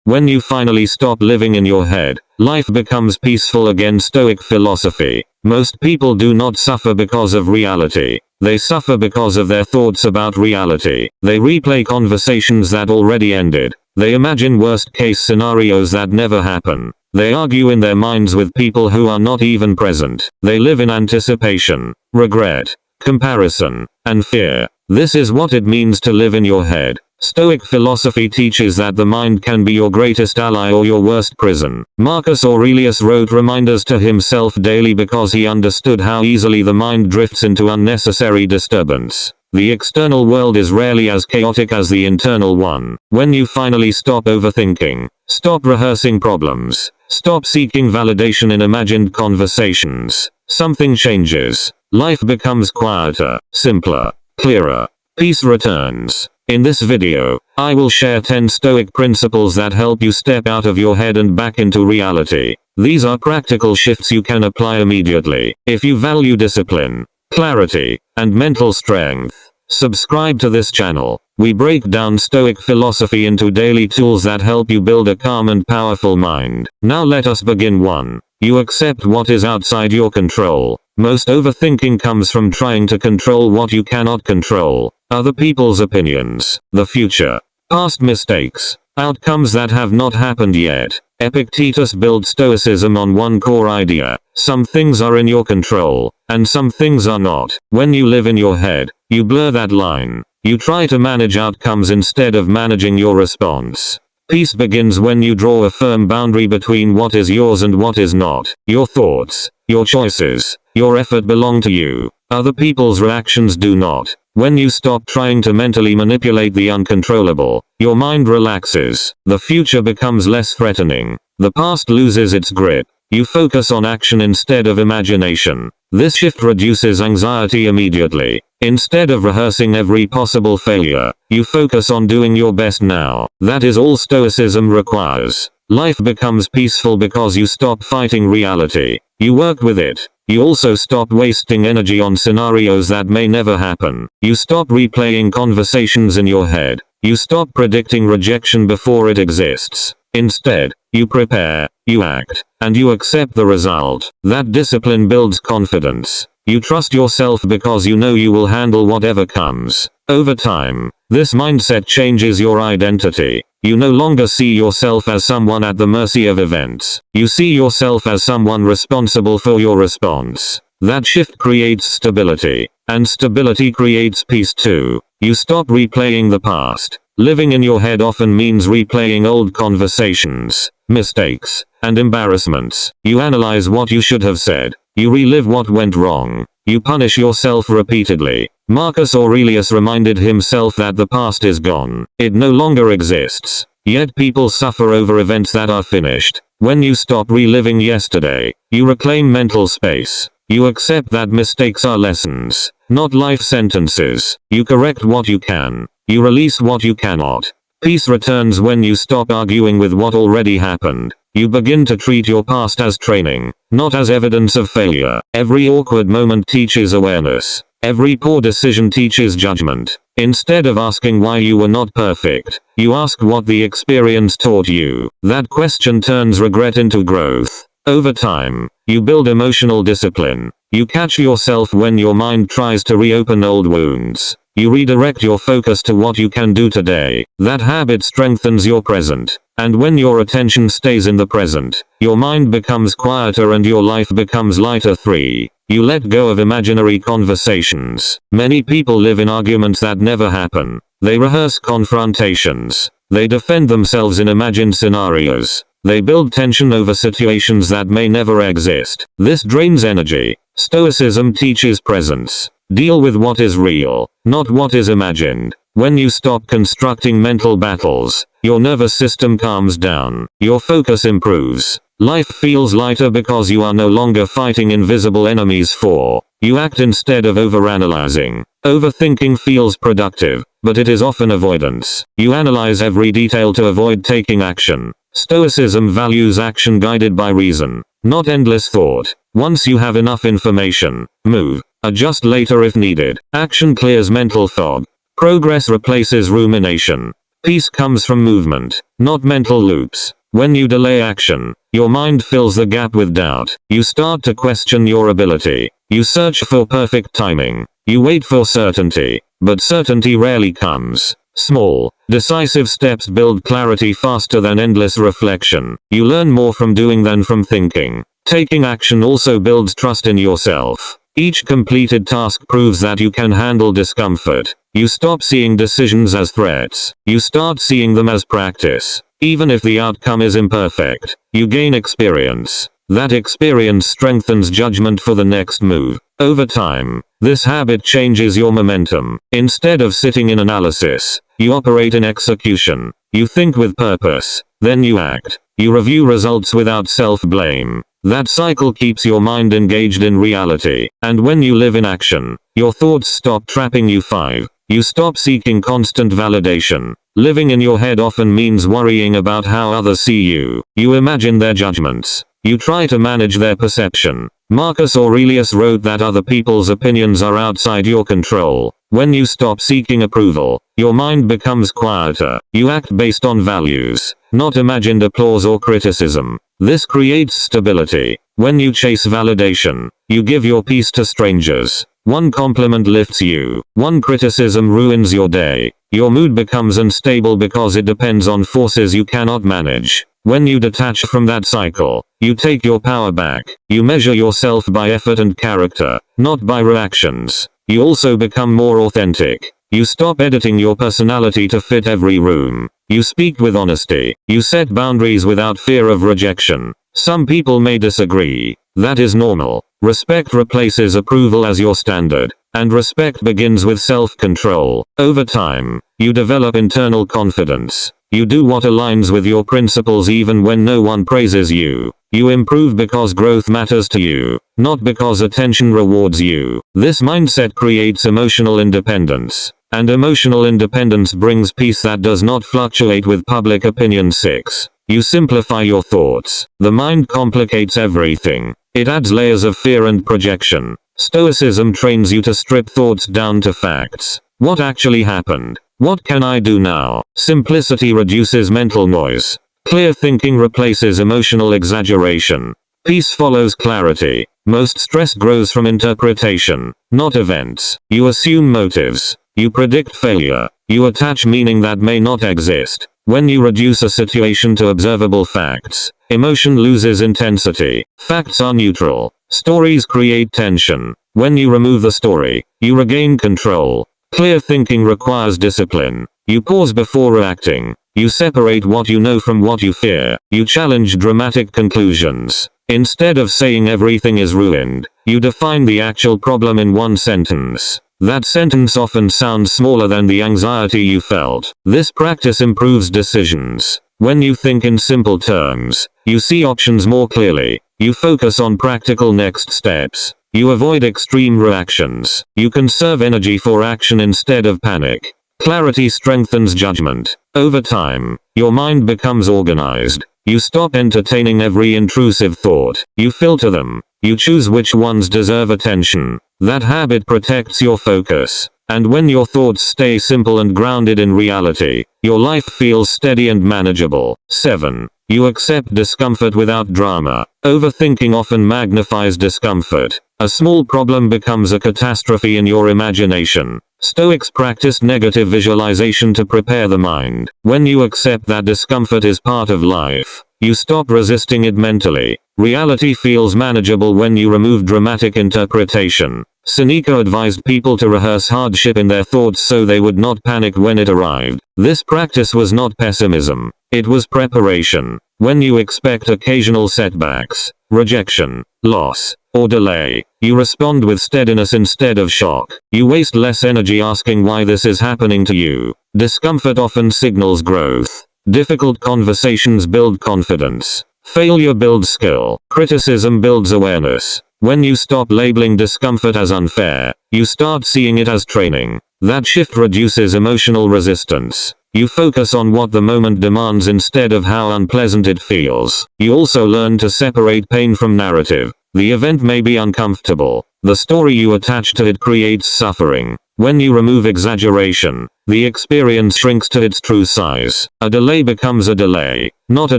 When you finally stop living in your head, life becomes peaceful again. Stoic philosophy. Most people do not suffer because of reality. They suffer because of their thoughts about reality. They replay conversations that already ended. They imagine worst-case scenarios that never happen. They argue in their minds with people who are not even present. They live in anticipation, regret, comparison, and fear. This is what it means to live in your head. Stoic philosophy teaches that the mind can be your greatest ally or your worst prison. Marcus Aurelius wrote reminders to himself daily because he understood how easily the mind drifts into unnecessary disturbance. The external world is rarely as chaotic as the internal one. When you finally stop overthinking, stop rehearsing problems, stop seeking validation in imagined conversations, something changes. Life becomes quieter, simpler, clearer. Peace returns. In this video, I will share 10 Stoic principles that help you step out of your head and back into reality. These are practical shifts you can apply immediately. If you value discipline, clarity, and mental strength, subscribe to this channel. We break down Stoic philosophy into daily tools that help you build a calm and powerful mind. Now let us begin. 1. You accept what is outside your control. Most overthinking comes from trying to control what you cannot control. Other people's opinions, the future, past mistakes, outcomes that have not happened yet. Epictetus built Stoicism on one core idea: some things are in your control, and some things are not. When you live in your head, you blur that line. You try to manage outcomes instead of managing your response. Peace begins when you draw a firm boundary between what is yours and what is not. Your thoughts, your choices, your effort belong to you. Other people's reactions do not. When you stop trying to mentally manipulate the uncontrollable, your mind relaxes. The future becomes less threatening. The past loses its grip. You focus on action instead of imagination. This shift reduces anxiety immediately. Instead of rehearsing every possible failure, you focus on doing your best now. That is all Stoicism requires. Life becomes peaceful because you stop fighting reality. You work with it. You also stop wasting energy on scenarios that may never happen. You stop replaying conversations in your head. You stop predicting rejection before it exists. Instead, you prepare, you act, and you accept the result. That discipline builds confidence. You trust yourself because you know you will handle whatever comes. Over time, this mindset changes your identity. You no longer see yourself as someone at the mercy of events. You see yourself as someone responsible for your response. That shift creates stability, and stability creates peace too. You stop replaying the past. Living in your head often means replaying old conversations, mistakes, and embarrassments. You analyze what you should have said. You relive what went wrong. You punish yourself repeatedly. Marcus Aurelius reminded himself that the past is gone. It no longer exists. Yet people suffer over events that are finished. When you stop reliving yesterday, you reclaim mental space. You accept that mistakes are lessons, not life sentences. You correct what you can. You release what you cannot. Peace returns when you stop arguing with what already happened. You begin to treat your past as training, not as evidence of failure. Every awkward moment teaches awareness. Every poor decision teaches judgment. Instead of asking why you were not perfect, you ask what the experience taught you. That question turns regret into growth. Over time, you build emotional discipline. You catch yourself when your mind tries to reopen old wounds. You redirect your focus to what you can do today. That habit strengthens your present. And when your attention stays in the present, your mind becomes quieter and your life becomes lighter. 3. You let go of imaginary conversations. Many people live in arguments that never happen. They rehearse confrontations. They defend themselves in imagined scenarios. They build tension over situations that may never exist. This drains energy. Stoicism teaches presence. Deal with what is real, not what is imagined. When you stop constructing mental battles, your nervous system calms down. Your focus improves. Life feels lighter because you are no longer fighting invisible enemies. 4. You act instead of overanalyzing. Overthinking feels productive, but it is often avoidance. You analyze every detail to avoid taking action. Stoicism values action guided by reason, not endless thought. Once you have enough information, move. Adjust later if needed. Action clears mental fog. Progress replaces rumination. Peace comes from movement, not mental loops. When you delay action, your mind fills the gap with doubt. You start to question your ability. You search for perfect timing. You wait for certainty, but certainty rarely comes. Small, decisive steps build clarity faster than endless reflection. You learn more from doing than from thinking. Taking action also builds trust in yourself. Each completed task proves that you can handle discomfort. You stop seeing decisions as threats. You start seeing them as practice. Even if the outcome is imperfect, you gain experience. That experience strengthens judgment for the next move. Over time, this habit changes your momentum. Instead of sitting in analysis, you operate in execution. You think with purpose, then you act. You review results without self-blame. That cycle keeps your mind engaged in reality. And when you live in action, your thoughts stop trapping you. 5. You stop seeking constant validation. Living in your head often means worrying about how others see you. You imagine their judgments. You try to manage their perception. Marcus Aurelius wrote that other people's opinions are outside your control. When you stop seeking approval, your mind becomes quieter. You act based on values, not imagined applause or criticism. This creates stability. When you chase validation, you give your peace to strangers. One compliment lifts you. One criticism ruins your day. Your mood becomes unstable because it depends on forces you cannot manage. When you detach from that cycle, you take your power back. You measure yourself by effort and character, not by reactions. You also become more authentic. You stop editing your personality to fit every room. You speak with honesty. You set boundaries without fear of rejection. Some people may disagree. That is normal. Respect replaces approval as your standard, and respect begins with self-control. Over time, you develop internal confidence. You do what aligns with your principles even when no one praises you. You improve because growth matters to you, not because attention rewards you. This mindset creates emotional independence. And emotional independence brings peace that does not fluctuate with public opinion. 6. You simplify your thoughts. The mind complicates everything. It adds layers of fear and projection. Stoicism trains you to strip thoughts down to facts. What actually happened? What can I do now? Simplicity reduces mental noise. Clear thinking replaces emotional exaggeration. Peace follows clarity. Most stress grows from interpretation, not events. You assume motives. You predict failure. You attach meaning that may not exist. When you reduce a situation to observable facts, emotion loses intensity. Facts are neutral. Stories create tension. When you remove the story, you regain control. Clear thinking requires discipline. You pause before reacting. You separate what you know from what you fear. You challenge dramatic conclusions. Instead of saying everything is ruined, you define the actual problem in one sentence. That sentence often sounds smaller than the anxiety you felt. This practice improves decisions. When you think in simple terms, you see options more clearly. You focus on practical next steps. You avoid extreme reactions. You conserve energy for action instead of panic. Clarity strengthens judgment. Over time, your mind becomes organized. You stop entertaining every intrusive thought. You filter them. You choose which ones deserve attention. That habit protects your focus. And when your thoughts stay simple and grounded in reality, your life feels steady and manageable. 7. You accept discomfort without drama. Overthinking often magnifies discomfort. A small problem becomes a catastrophe in your imagination. Stoics practiced negative visualization to prepare the mind. When you accept that discomfort is part of life, you stop resisting it mentally. Reality feels manageable when you remove dramatic interpretation. Seneca advised people to rehearse hardship in their thoughts so they would not panic when it arrived. This practice was not pessimism. It was preparation. When you expect occasional setbacks, rejection, loss, or delay, you respond with steadiness instead of shock. You waste less energy asking why this is happening to you. Discomfort often signals growth. Difficult conversations build confidence. Failure builds skill. Criticism builds awareness. When you stop labeling discomfort as unfair, you start seeing it as training. That shift reduces emotional resistance. You focus on what the moment demands instead of how unpleasant it feels. You also learn to separate pain from narrative. The event may be uncomfortable. The story you attach to it creates suffering. When you remove exaggeration, the experience shrinks to its true size. A delay becomes a delay, not a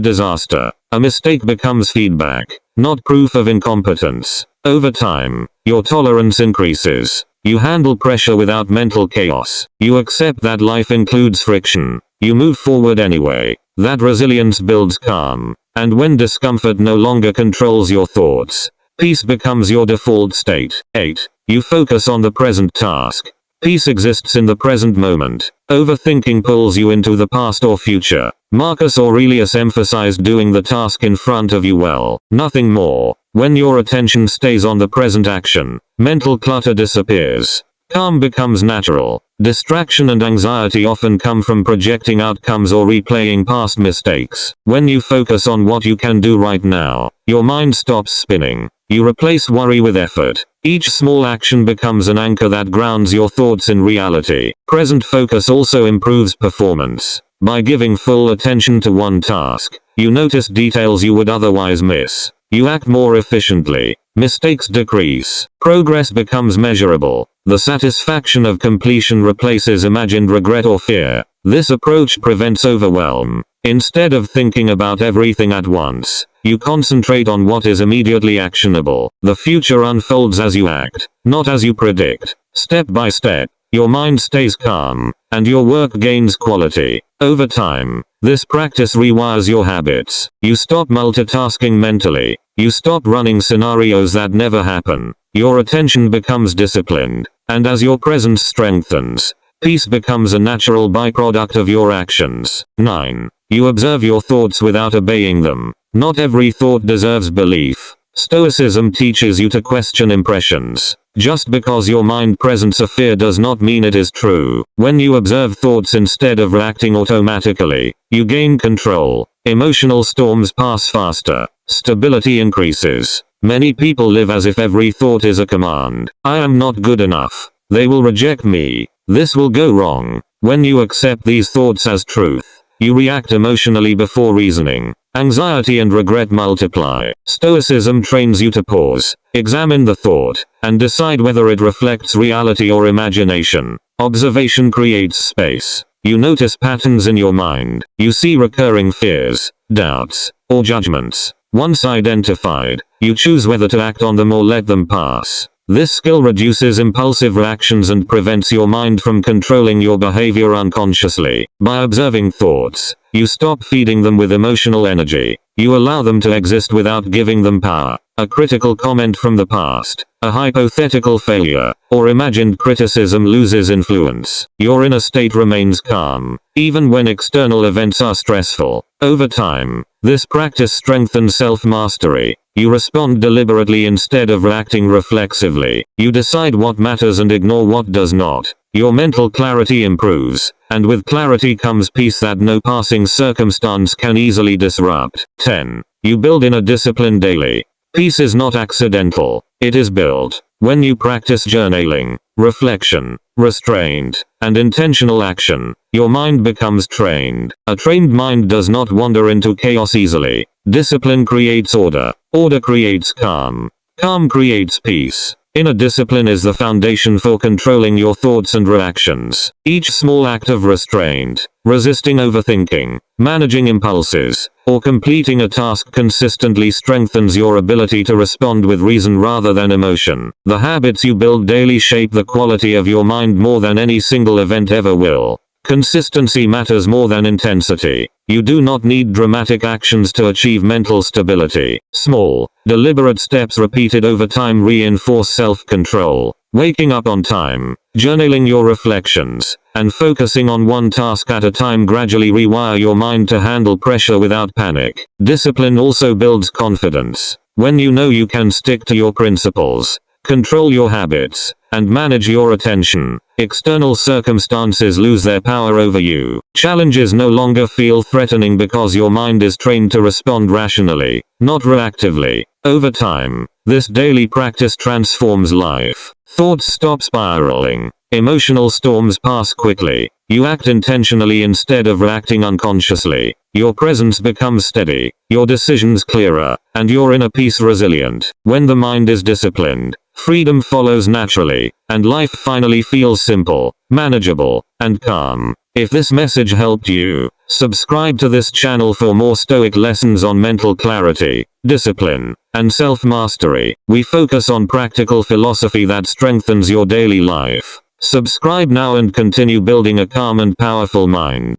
disaster. A mistake becomes feedback, not proof of incompetence. Over time, your tolerance increases. You handle pressure without mental chaos. You accept that life includes friction. You move forward anyway. That resilience builds calm. And when discomfort no longer controls your thoughts, peace becomes your default state. 8. You focus on the present task. Peace exists in the present moment. Overthinking pulls you into the past or future. Marcus Aurelius emphasized doing the task in front of you well, nothing more. When your attention stays on the present action, mental clutter disappears. Calm becomes natural. Distraction and anxiety often come from projecting outcomes or replaying past mistakes. When you focus on what you can do right now, your mind stops spinning. You replace worry with effort. Each small action becomes an anchor that grounds your thoughts in reality. Present focus also improves performance. By giving full attention to one task, you notice details you would otherwise miss. You act more efficiently. Mistakes decrease. Progress becomes measurable. The satisfaction of completion replaces imagined regret or fear. This approach prevents overwhelm. Instead of thinking about everything at once, you concentrate on what is immediately actionable. The future unfolds as you act, not as you predict. Step by step, your mind stays calm, and your work gains quality. Over time, this practice rewires your habits. You stop multitasking mentally. You stop running scenarios that never happen. Your attention becomes disciplined, and as your presence strengthens, peace becomes a natural byproduct of your actions. 9. You observe your thoughts without obeying them. Not every thought deserves belief. Stoicism teaches you to question impressions. Just because your mind presents a fear does not mean it is true. When you observe thoughts instead of reacting automatically, you gain control. Emotional storms pass faster. Stability increases. Many people live as if every thought is a command. I am not good enough. They will reject me. This will go wrong. When you accept these thoughts as truth, you react emotionally before reasoning. Anxiety and regret multiply. Stoicism trains you to pause, examine the thought, and decide whether it reflects reality or imagination. Observation creates space. You notice patterns in your mind. You see recurring fears, doubts, or judgments. Once identified, you choose whether to act on them or let them pass. This skill reduces impulsive reactions and prevents your mind from controlling your behavior unconsciously. By observing thoughts, you stop feeding them with emotional energy. You allow them to exist without giving them power. A critical comment from the past, a hypothetical failure, or imagined criticism loses influence. Your inner state remains calm, even when external events are stressful. Over time, this practice strengthens self-mastery. You respond deliberately instead of reacting reflexively. You decide what matters and ignore what does not. Your mental clarity improves, and with clarity comes peace that no passing circumstance can easily disrupt. 10. You build in a discipline daily. Peace is not accidental. It is built. When you practice journaling, reflection, restraint, and intentional action, your mind becomes trained. A trained mind does not wander into chaos easily. Discipline creates order. Order creates calm. Calm creates peace. Inner discipline is the foundation for controlling your thoughts and reactions. Each small act of restraint, resisting overthinking, managing impulses, or completing a task consistently strengthens your ability to respond with reason rather than emotion. The habits you build daily shape the quality of your mind more than any single event ever will. Consistency matters more than intensity. You do not need dramatic actions to achieve mental stability. Small, deliberate steps repeated over time reinforce self-control. Waking up on time, journaling your reflections, and focusing on one task at a time gradually rewire your mind to handle pressure without panic. Discipline also builds confidence. When you know you can stick to your principles, control your habits, and manage your attention, external circumstances lose their power over you. Challenges no longer feel threatening because your mind is trained to respond rationally, not reactively. Over time, this daily practice transforms life. Thoughts stop spiraling. Emotional storms pass quickly. You act intentionally instead of reacting unconsciously. Your presence becomes steady, your decisions clearer, and your inner peace resilient. When the mind is disciplined, freedom follows naturally, and life finally feels simple, manageable, and calm. If this message helped you, subscribe to this channel for more Stoic lessons on mental clarity, discipline, and self-mastery. We focus on practical philosophy that strengthens your daily life. Subscribe now and continue building a calm and powerful mind.